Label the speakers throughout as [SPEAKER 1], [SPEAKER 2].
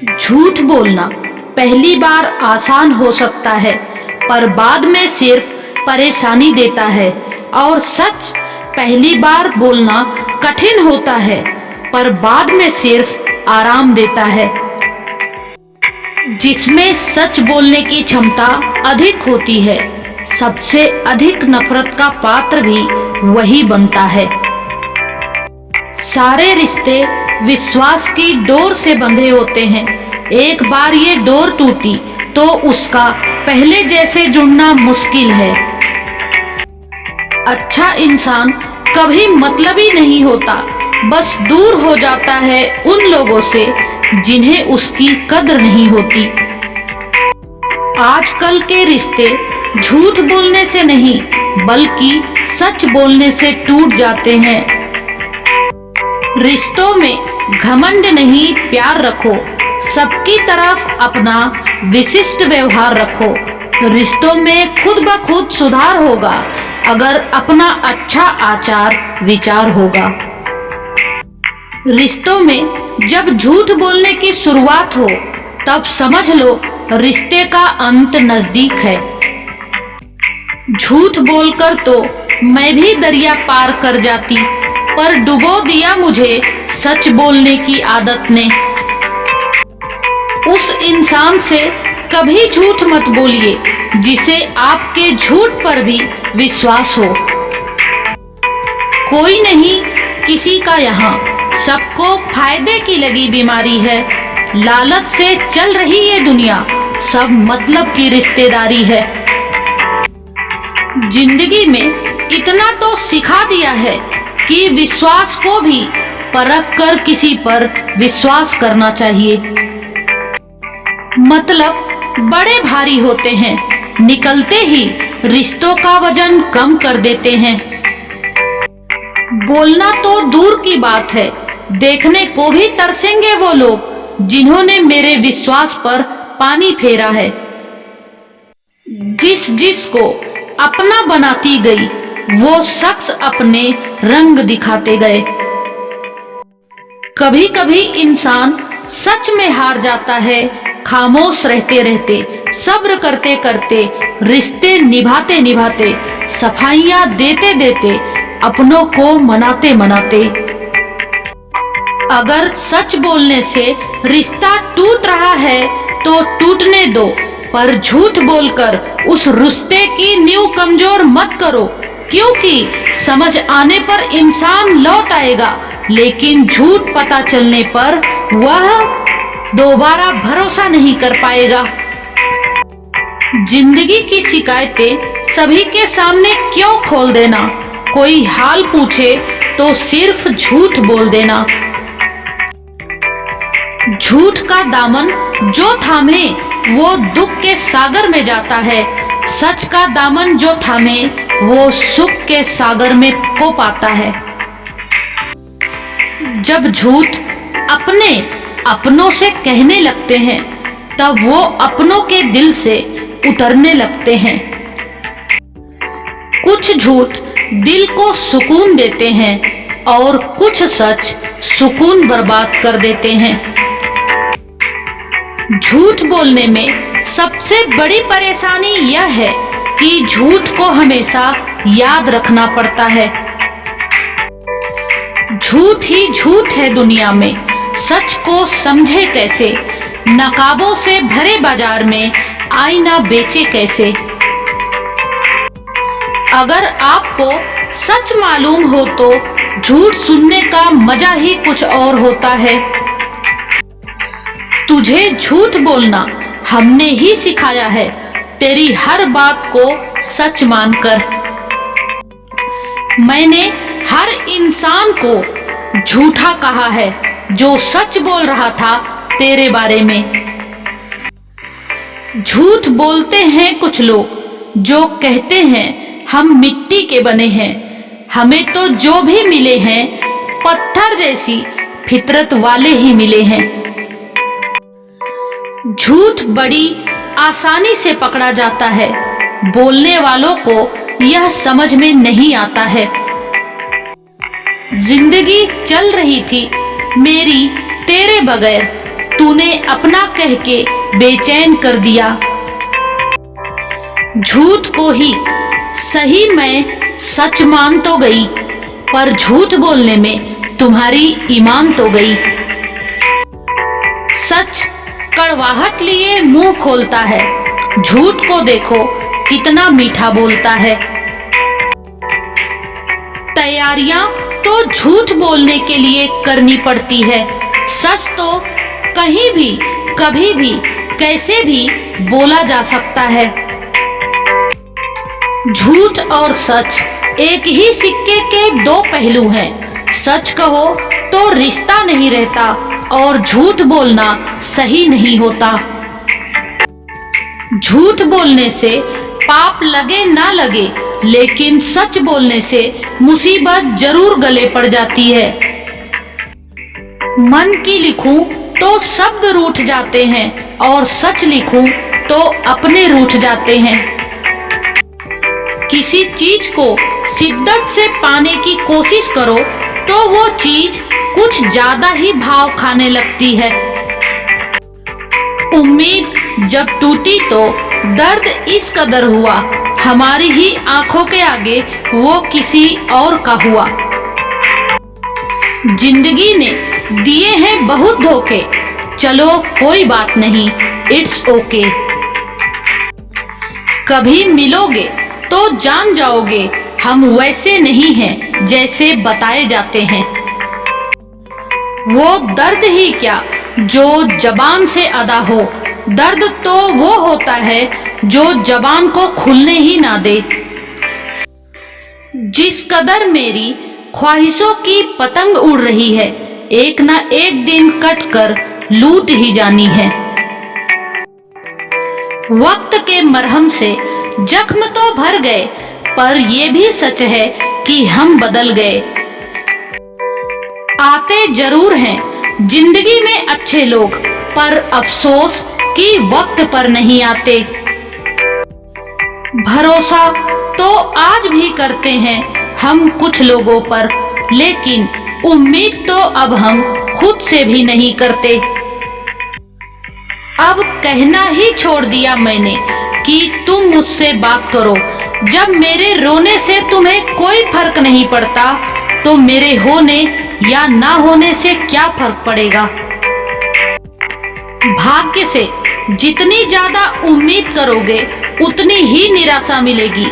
[SPEAKER 1] झूठ बोलना पहली बार आसान हो सकता है, पर बाद में सिर्फ परेशानी देता है। और सच पहली बार बोलना कठिन होता है, पर बाद में सिर्फ आराम देता है। जिसमें सच बोलने की क्षमता अधिक होती है, सबसे अधिक नफरत का पात्र भी वही बनता है। सारे रिश्ते विश्वास की डोर से बंधे होते हैं। एक बार ये डोर टूटी तो उसका पहले जैसे जुड़ना मुश्किल है। अच्छा इंसान कभी मतलबी नहीं होता, बस दूर हो जाता है उन लोगों से जिन्हें उसकी कद्र नहीं होती। आजकल के रिश्ते झूठ बोलने से नहीं, बल्कि सच बोलने से टूट जाते हैं। रिश्तों में घमंड नहीं, प्यार रखो। सबकी तरफ अपना विशिष्ट व्यवहार रखो। रिश्तों में खुद ब खुद सुधार होगा अगर अपना अच्छा आचार विचार होगा। रिश्तों में जब झूठ बोलने की शुरुआत हो, तब समझ लो रिश्ते का अंत नजदीक है। झूठ बोलकर तो मैं भी दरिया पार कर जाती, पर डुबो दिया मुझे सच बोलने की आदत ने। उस इंसान से कभी झूठ मत बोलिए जिसे आपके झूठ पर भी विश्वास हो। कोई नहीं किसी का यहाँ, सबको फायदे की लगी बीमारी है। लालच से चल रही ये दुनिया, सब मतलब की रिश्तेदारी है। जिंदगी में इतना तो सिखा दिया है कि विश्वास को भी परख कर किसी पर विश्वास करना चाहिए। मतलब बड़े भारी होते हैं, निकलते ही रिश्तों का वजन कम कर देते हैं। बोलना तो दूर की बात है, देखने को भी तरसेंगे वो लोग जिन्होंने मेरे विश्वास पर पानी फेरा है। जिसको अपना बनाती गई, वो शख्स अपने रंग दिखाते गए। कभी कभी इंसान सच में हार जाता है। खामोश रहते रहते, सब्र करते करते, रिश्ते निभाते निभाते, सफाइयां देते देते, अपनों को मनाते मनाते। अगर सच बोलने से रिश्ता टूट रहा है तो टूटने दो, पर झूठ बोलकर उस रिश्ते की नींव कमजोर मत करो। क्योंकि समझ आने पर इंसान लौट आएगा, लेकिन झूठ पता चलने पर वह दोबारा भरोसा नहीं कर पाएगा। जिंदगी की शिकायतें सभी के सामने क्यों खोल देना? कोई हाल पूछे तो सिर्फ झूठ बोल देना। झूठ का दामन जो थामे वो दुख के सागर में जाता है। सच का दामन जो थामे वो सुख के सागर में खो पाता है। जब झूठ अपनों से कहने लगते हैं, तब वो अपनों के दिल से उतरने लगते हैं। कुछ झूठ दिल को सुकून देते हैं और कुछ सच सुकून बर्बाद कर देते हैं। झूठ बोलने में सबसे बड़ी परेशानी यह है कि झूठ को हमेशा याद रखना पड़ता है। झूठ ही झूठ है दुनिया में, सच को समझे कैसे? नकाबों से भरे बाजार में आईना बेचे कैसे? अगर आपको सच मालूम हो तो झूठ सुनने का मजा ही कुछ और होता है। तुझे झूठ बोलना हमने ही सिखाया है, तेरी हर बात को सच मानकर। मैंने हर इंसान को झूठा कहा है जो सच बोल रहा था तेरे बारे में। झूठ बोलते हैं कुछ लोग जो कहते हैं हम मिट्टी के बने हैं। हमें तो जो भी मिले हैं पत्थर जैसी फितरत वाले ही मिले हैं। झूठ बड़ी आसानी से पकड़ा जाता है, बोलने वालों को यह समझ में नहीं आता है। जिंदगी चल रही थी मेरी तेरे बगैर, तूने अपना कह के बेचैन कर दिया। झूठ को ही सही मैं सच मान तो गई, पर झूठ बोलने में तुम्हारी ईमान तो गई। सच कड़वाहट लिए मुंह खोलता है, झूठ को देखो कितना मीठा बोलता है। तैयारियां तो झूठ बोलने के लिए करनी पड़ती है, सच तो कहीं भी कभी भी कैसे भी बोला जा सकता है। झूठ और सच एक ही सिक्के के दो पहलू हैं। सच कहो तो रिश्ता नहीं रहता और झूठ बोलना सही नहीं होता। झूठ बोलने से पाप लगे ना लगे, लेकिन सच बोलने से मुसीबत जरूर गले पड़ जाती है। मन की लिखूं तो शब्द रूठ जाते हैं और सच लिखूं तो अपने रूठ जाते हैं। किसी चीज को शिद्दत से पाने की कोशिश करो तो वो चीज कुछ ज्यादा ही भाव खाने लगती है। उम्मीद जब टूटी तो दर्द इस कदर हुआ, हमारी ही आंखों के आगे वो किसी और का हुआ। जिंदगी ने दिए हैं बहुत धोखे, चलो कोई बात नहीं, इट्स ओके। कभी मिलोगे तो जान जाओगे हम वैसे नहीं हैं जैसे बताए जाते हैं। वो दर्द ही क्या जो जबान से अदा हो, दर्द तो वो होता है जो जबान को खुलने ही ना दे। जिस कदर मेरी ख्वाहिशों की पतंग उड़ रही है, एक ना एक दिन कट कर लूट ही जानी है। वक्त के मरहम से जख्म तो भर गए, पर ये भी सच है कि हम बदल गए। आते जरूर हैं जिंदगी में अच्छे लोग, पर अफसोस कि वक्त पर नहीं आते। भरोसा तो आज भी करते हैं हम कुछ लोगों पर, लेकिन उम्मीद तो अब हम खुद से भी नहीं करते। अब कहना ही छोड़ दिया मैंने कि तुम मुझसे बात करो। जब मेरे रोने से तुम्हें कोई फर्क नहीं पड़ता, तो मेरे होने या ना होने से क्या फर्क पड़ेगा। भाग्य से जितनी ज्यादा उम्मीद करोगे उतनी ही निराशा मिलेगी।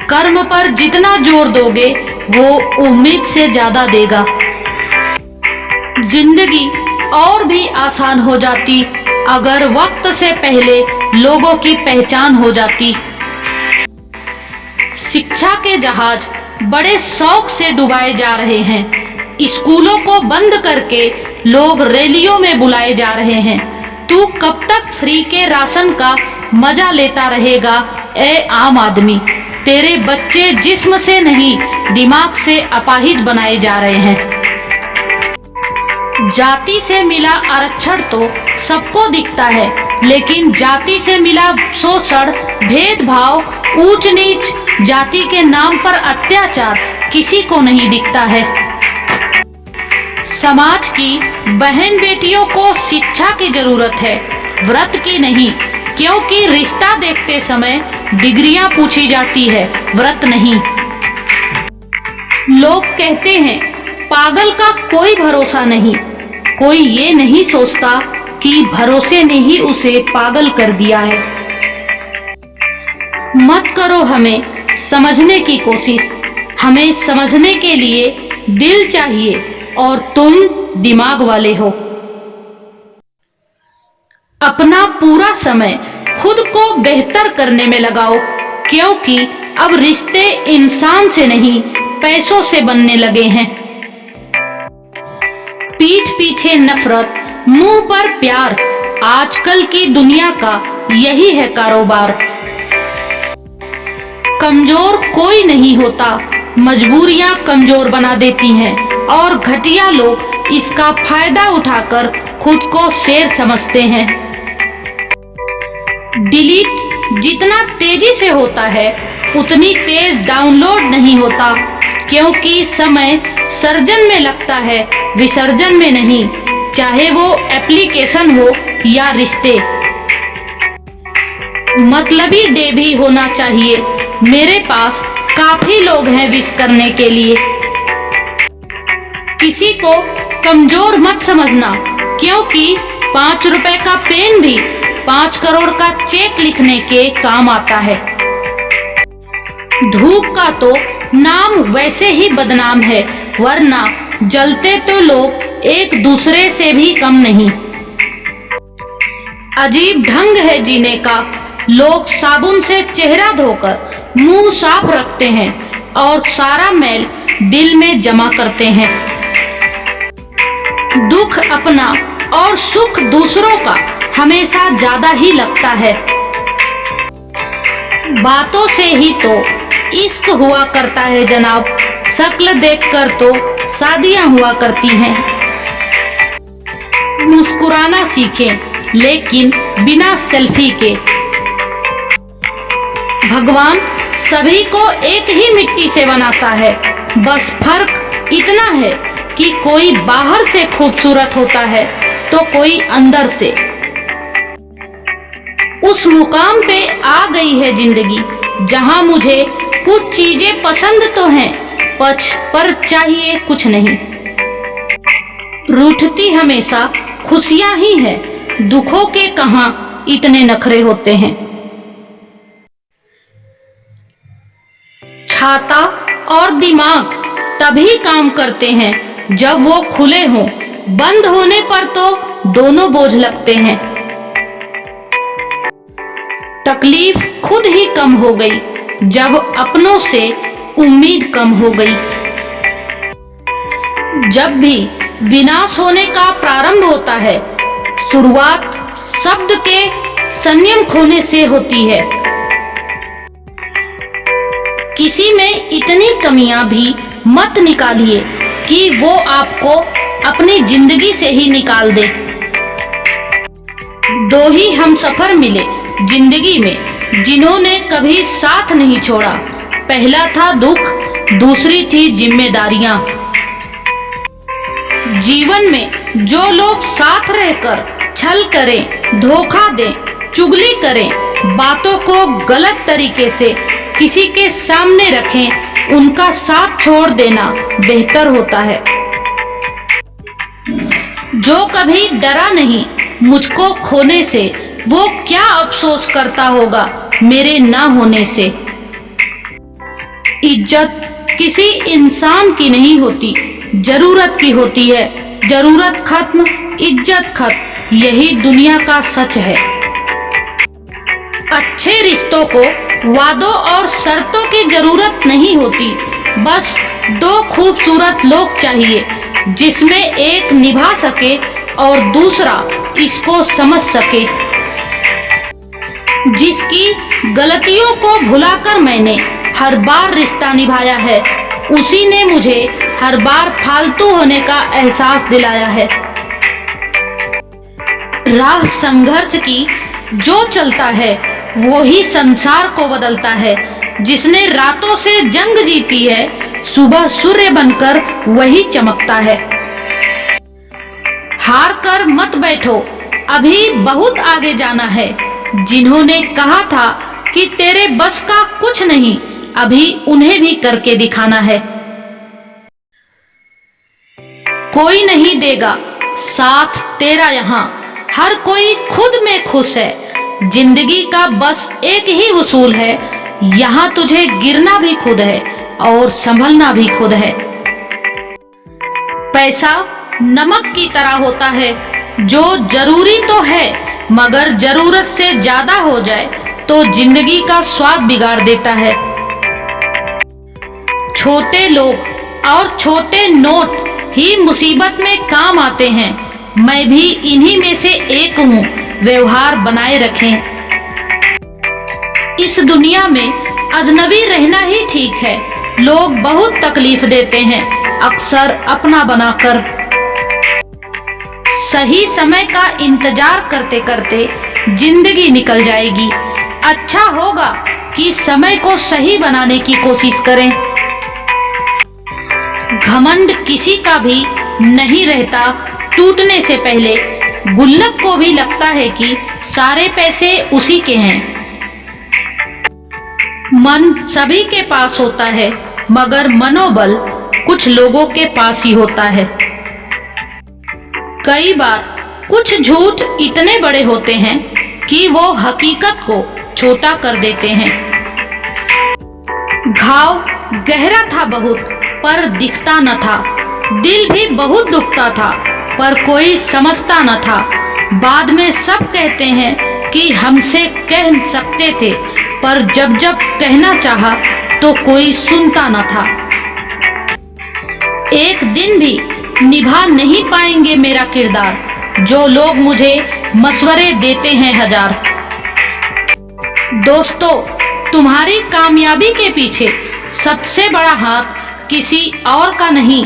[SPEAKER 1] कर्म पर जितना जोर दोगे वो उम्मीद से ज्यादा देगा। जिंदगी और भी आसान हो जाती अगर वक्त से पहले लोगों की पहचान हो जाती। शिक्षा के जहाज बड़े शौक से डुबाए जा रहे हैं। स्कूलों को बंद करके लोग रैलियों में बुलाए जा रहे हैं। तू कब तक फ्री के राशन का मजा लेता रहेगा ए आम आदमी। तेरे बच्चे जिस्म से नहीं दिमाग से अपाहिज बनाए जा रहे हैं। जाति से मिला आरक्षण तो सबको दिखता है, लेकिन जाति से मिला शोषण, भेदभाव, ऊंच नीच, जाति के नाम पर अत्याचार किसी को नहीं दिखता है। समाज की बहन बेटियों को शिक्षा की जरूरत है, व्रत की नहीं, क्योंकि रिश्ता देखते समय डिग्रियां पूछी जाती है, व्रत नहीं। लोग कहते हैं पागल का कोई भरोसा नहीं। कोई ये नहीं सोचता कि भरोसे ने ही उसे पागल कर दिया है। मत करो हमें समझने की कोशिश, हमें समझने के लिए दिल चाहिए और तुम दिमाग वाले हो। अपना पूरा समय खुद को बेहतर करने में लगाओ, क्योंकि अब रिश्ते इंसान से नहीं पैसों से बनने लगे हैं। पीठ पीछे नफरत, मुंह पर प्यार, आजकल की दुनिया का यही है कारोबार। कमजोर कोई नहीं होता, मजबूरियां कमजोर बना देती हैं और घटिया लोग इसका फायदा उठाकर खुद को शेर समझते हैं। डिलीट जितना तेजी से होता है उतनी तेज डाउनलोड नहीं होता, क्योंकि समय सर्जन में लगता है विसर्जन में नहीं। चाहे वो एप्लीकेशन हो या रिश्ते। मतलबी डे भी होना चाहिए। मेरे पास काफी लोग हैं विश करने के लिए। किसी को कमजोर मत समझना, क्योंकि 5 रुपए का पेन भी 5 करोड़ का चेक लिखने के काम आता है। धूप का तो नाम वैसे ही बदनाम है, वरना जलते तो लोग एक दूसरे से भी कम नहीं। अजीब ढंग है जीने का। लोग साबुन से चेहरा धोकर मुंह साफ रखते हैं और सारा मैल दिल में जमा करते हैं। दुख अपना और सुख दूसरों का हमेशा ज्यादा ही लगता है। बातों से ही तो इश्क हुआ करता है जनाब, शक्ल देखकर तो शादियां हुआ करती हैं। मुस्कुराना सीखें, लेकिन बिना सेल्फी के। भगवान सभी को एक ही मिट्टी से बनाता है, बस फर्क इतना है कि कोई बाहर से खूबसूरत होता है तो कोई अंदर से। उस मुकाम पे आ गई है जिंदगी जहां मुझे कुछ चीजें पसंद तो हैं, पर चाहिए कुछ नहीं। रूठती हमेशा खुशियां ही है, दुखों के कहां इतने नखरे होते हैं। छाता और दिमाग तभी काम करते हैं जब वो खुले हों, बंद होने पर तो दोनों बोझ लगते हैं। तकलीफ खुद ही कम हो गई जब अपनों से उम्मीद कम हो गई। जब भी विनाश होने का प्रारंभ होता है, शुरुआत शब्द के संयम खोने से होती है। किसी में इतनी कमियां भी मत निकालिए कि वो आपको अपनी जिंदगी से ही निकाल दे। दो ही हमसफर मिले जिंदगी में जिन्होंने कभी साथ नहीं छोड़ा। पहला था दुख, दूसरी थी जिम्मेदारियां। जीवन में जो लोग साथ रहकर छल करें, धोखा दें, चुगली करें, बातों को गलत तरीके से किसी के सामने रखें, उनका साथ छोड़ देना बेहतर होता है। जो कभी डरा नहीं मुझको खोने से, वो क्या अफसोस करता होगा मेरे ना होने से। इज्जत किसी इंसान की नहीं होती, जरूरत की होती है। जरूरत खत्म, इज्जत खत्म, यही दुनिया का सच है। अच्छे रिश्तों को वादों और शर्तों की जरूरत नहीं होती, बस दो खूबसूरत लोग चाहिए जिसमें एक निभा सके और दूसरा इसको समझ सके। जिसकी गलतियों को भुलाकर मैंने हर बार रिश्ता निभाया है, उसी ने मुझे हर बार फालतू होने का एहसास दिलाया है। राह संघर्ष की जो चलता है वो ही संसार को बदलता है। जिसने रातों से जंग जीती है, सुबह सूर्य बनकर वही चमकता है। हार कर मत बैठो, अभी बहुत आगे जाना है। जिन्होंने कहा था कि तेरे बस का कुछ नहीं, अभी उन्हें भी करके दिखाना है। कोई नहीं देगा साथ तेरा यहाँ, हर कोई खुद में खुश है। जिंदगी का बस एक ही उसूल है, यहाँ तुझे गिरना भी खुद है और संभलना भी खुद है। पैसा नमक की तरह होता है, जो जरूरी तो है मगर जरूरत से ज्यादा हो जाए तो जिंदगी का स्वाद बिगाड़ देता है। छोटे लोग और छोटे नोट ही मुसीबत में काम आते हैं। मैं भी इन्हीं में से एक हूँ। व्यवहार बनाए रखें। इस दुनिया में अजनबी रहना ही ठीक है। लोग बहुत तकलीफ देते हैं, अक्सर अपना बनाकर। सही समय का इंतजार करते करते जिंदगी निकल जाएगी। अच्छा होगा कि समय को सही बनाने की कोशिश करें। घमंड किसी का भी नहीं रहता, टूटने से पहले गुल्लक को भी लगता है कि सारे पैसे उसी के हैं। मन सभी के पास होता है, मगर मनोबल कुछ लोगों के पास ही होता है। कई बार कुछ झूठ इतने बड़े होते हैं कि वो हकीकत को छोटा कर देते हैं। घाव गहरा था बहुत, पर दिखता न था। दिल भी बहुत दुखता था, पर कोई समझता न था। बाद में सब कहते हैं कि हमसे कह सकते थे, पर जब जब कहना चाहा तो कोई सुनता न था। एक दिन भी निभा नहीं पाएंगे मेरा किरदार, जो लोग मुझे मशवरे देते हैं हजार। दोस्तों, तुम्हारी कामयाबी के पीछे सबसे बड़ा हाथ किसी और का नहीं,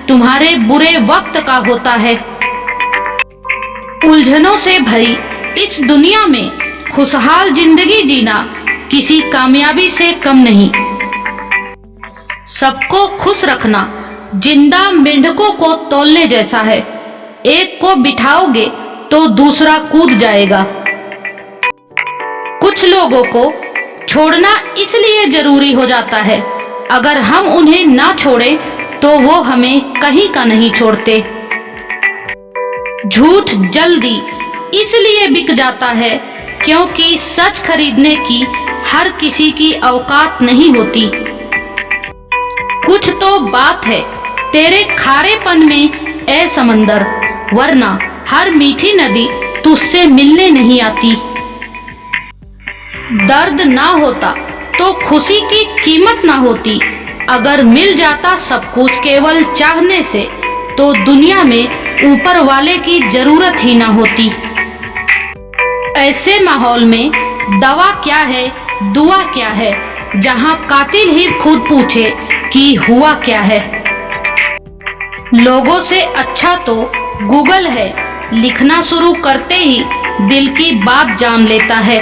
[SPEAKER 1] तुम्हारे बुरे वक्त का होता है। उलझनों से भरी इस दुनिया में खुशहाल जिंदगी जीना किसी कामयाबी से कम नहीं। सबको खुश रखना जिंदा मेंढकों को तौलने जैसा है। एक को बिठाओगे तो दूसरा कूद जाएगा। कुछ लोगों को छोड़ना इसलिए जरूरी हो जाता है, अगर हम उन्हें ना छोड़ें तो वो हमें कहीं का नहीं छोड़ते। झूठ जल्दी इसलिए बिक जाता है क्योंकि सच खरीदने की हर किसी की औकात नहीं होती। कुछ तो बात है तेरे खारेपन में ए समंदर, वरना हर मीठी नदी तुझसे मिलने नहीं आती। दर्द ना होता तो खुशी की कीमत ना होती। अगर मिल जाता सब कुछ केवल चाहने से, तो दुनिया में ऊपर वाले की जरूरत ही ना होती। ऐसे माहौल में दवा क्या है, दुआ क्या है, जहां कातिल ही खुद पूछे कि हुआ क्या है। लोगों से अच्छा तो गूगल है, लिखना शुरू करते ही दिल की बात जान लेता है।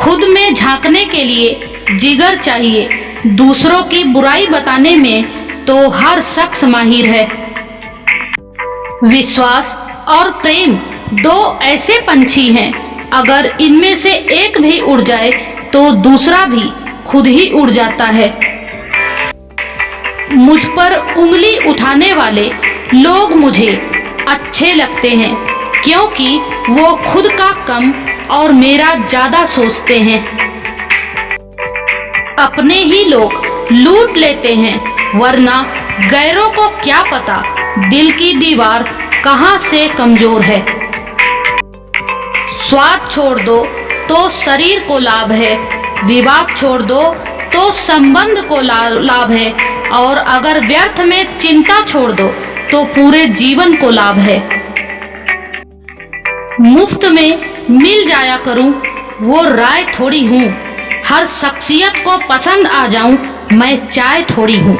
[SPEAKER 1] खुद में झांकने के लिए जिगर चाहिए, दूसरों की बुराई बताने में तो हर शख्स माहिर है। विश्वास और प्रेम दो ऐसे पंछी हैं, अगर इनमें से एक भी उड़ जाए तो दूसरा भी खुद ही उड़ जाता है। मुझ पर उंगली उठाने वाले लोग मुझे अच्छे लगते हैं, क्योंकि वो खुद का कम और मेरा ज्यादा सोचते हैं। अपने ही लोग लूट लेते हैं, वरना गैरों को क्या पता दिल की दीवार कहां से कमजोर है। स्वाद छोड़ दो तो शरीर को लाभ है, विवाद छोड़ दो तो संबंध को लाभ है, और अगर व्यर्थ में चिंता छोड़ दो तो पूरे जीवन को लाभ है। मुफ्त में मिल जाया करूं वो राय थोड़ी हूं, हर शख्सियत को पसंद आ जाऊं मैं चाय थोड़ी हूं।